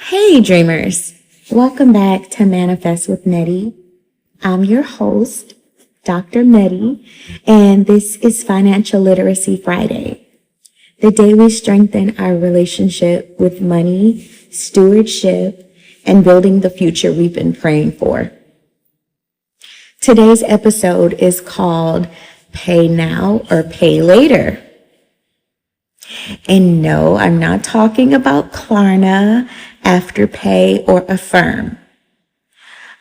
Hey dreamers, welcome back to Manifest with Nettie. I'm your host, Dr. Nettie, and this is Financial Literacy Friday, the day we strengthen our relationship with money, stewardship, and building the future we've been praying for. Today's episode is called Pay Now or Pay Later. And no, I'm not talking about Klarna, Afterpay, or Affirm.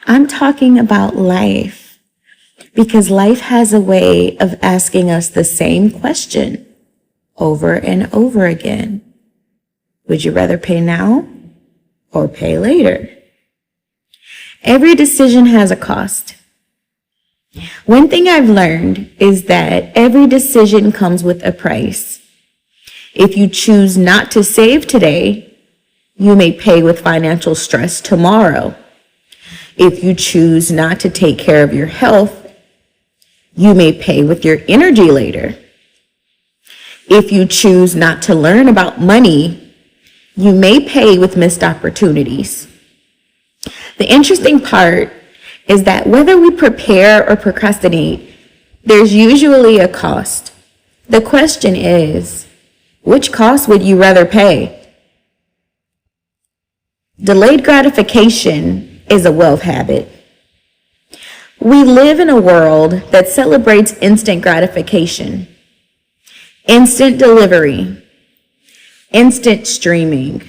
I'm talking about life, because life has a way of asking us the same question over and over again. Would you rather pay now or pay later? Every decision has a cost. One thing I've learned is that every decision comes with a price. If you choose not to save today, you may pay with financial stress tomorrow. If you choose not to take care of your health, you may pay with your energy later. If you choose not to learn about money, you may pay with missed opportunities. The interesting part is that whether we prepare or procrastinate, there's usually a cost. The question is, which cost would you rather pay? Delayed gratification is a wealth habit. We live in a world that celebrates instant gratification, instant delivery, instant streaming,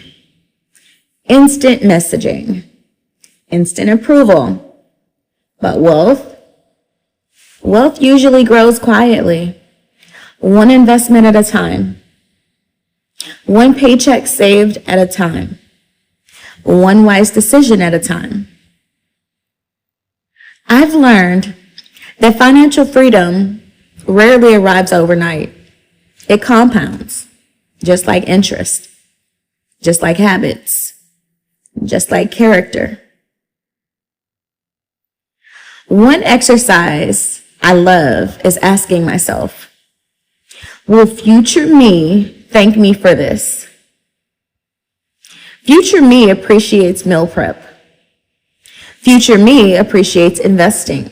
instant messaging, instant approval. But wealth usually grows quietly, one investment at a time. One paycheck saved at a time. One wise decision at a time. I've learned that financial freedom rarely arrives overnight. It compounds, just like interest, just like habits, just like character. One exercise I love is asking myself, will future me thank me for this? Future me appreciates meal prep. Future me appreciates investing.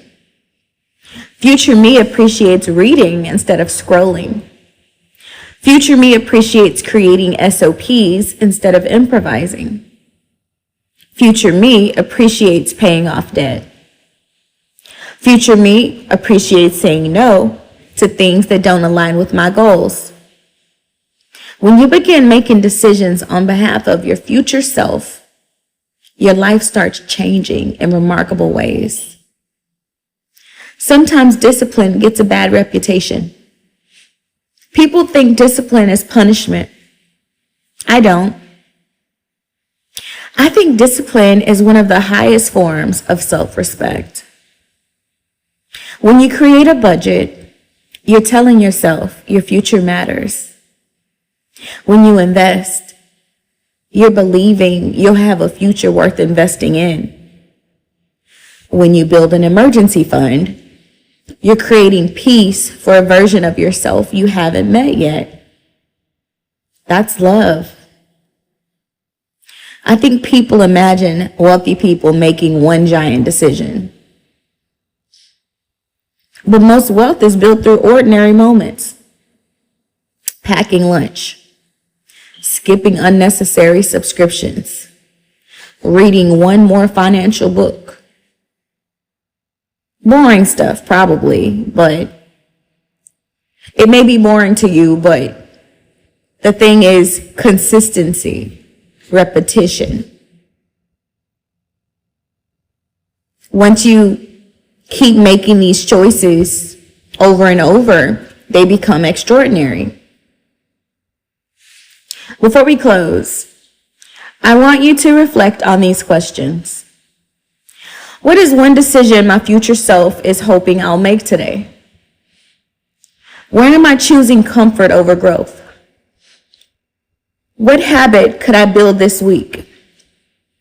Future me appreciates reading instead of scrolling. Future me appreciates creating SOPs instead of improvising. Future me appreciates paying off debt. Future me appreciates saying no to things that don't align with my goals. When you begin making decisions on behalf of your future self, your life starts changing in remarkable ways. Sometimes discipline gets a bad reputation. People think discipline is punishment. I don't. I think discipline is one of the highest forms of self-respect. When you create a budget, you're telling yourself your future matters. When you invest, you're believing you'll have a future worth investing in. When you build an emergency fund, you're creating peace for a version of yourself you haven't met yet. That's love. I think people imagine wealthy people making one giant decision. But most wealth is built through ordinary moments. Packing lunch, skipping unnecessary subscriptions, reading one more financial book. Boring stuff, probably, but it may be boring to you, but the thing is consistency, repetition. Once you keep making these choices over and over, they become extraordinary. Before we close, I want you to reflect on these questions. What is one decision my future self is hoping I'll make today? Where am I choosing comfort over growth? What habit could I build this week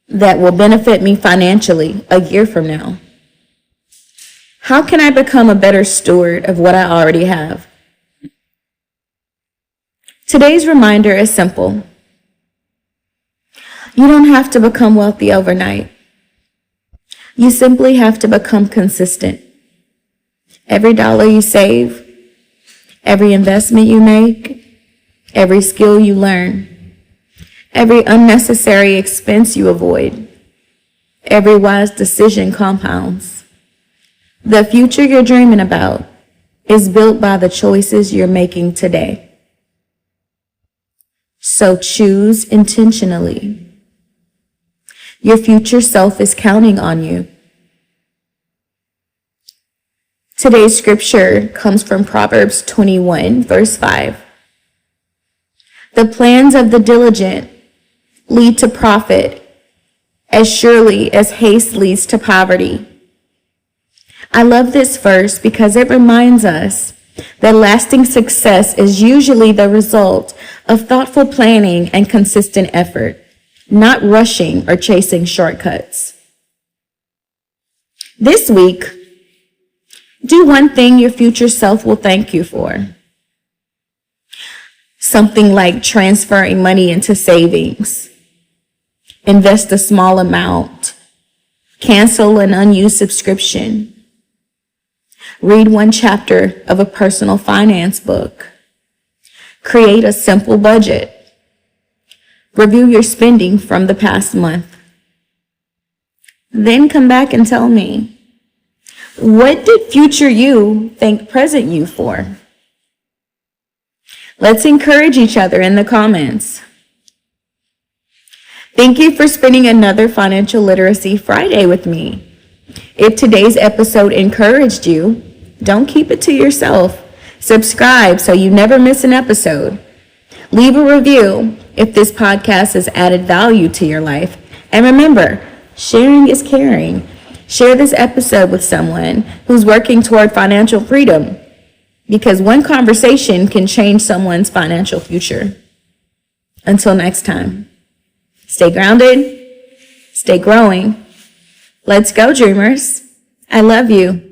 that will benefit me financially a year from now? How can I become a better steward of what I already have? Today's reminder is simple. You don't have to become wealthy overnight. You simply have to become consistent. Every dollar you save, every investment you make, every skill you learn, every unnecessary expense you avoid, every wise decision compounds. The future you're dreaming about is built by the choices you're making today. So choose intentionally. Your future self is counting on you. Today's scripture comes from Proverbs 21, verse 5. The plans of the diligent lead to profit as surely as haste leads to poverty. I love this verse because it reminds us that lasting success is usually the result of thoughtful planning and consistent effort, not rushing or chasing shortcuts. This week, do one thing your future self will thank you for. Something like transferring money into savings, invest a small amount, cancel an unused subscription, read one chapter of a personal finance book, create a simple budget, review your spending from the past month. Then come back and tell me, what did future you thank present you for? Let's encourage each other in the comments. Thank you for spending another Financial Literacy Friday with me. If today's episode encouraged you, don't keep it to yourself. Subscribe so you never miss an episode. Leave a review if this podcast has added value to your life. And remember, sharing is caring. Share this episode with someone who's working toward financial freedom, because one conversation can change someone's financial future. Until next time, stay grounded, stay growing. Let's go, dreamers. I love you.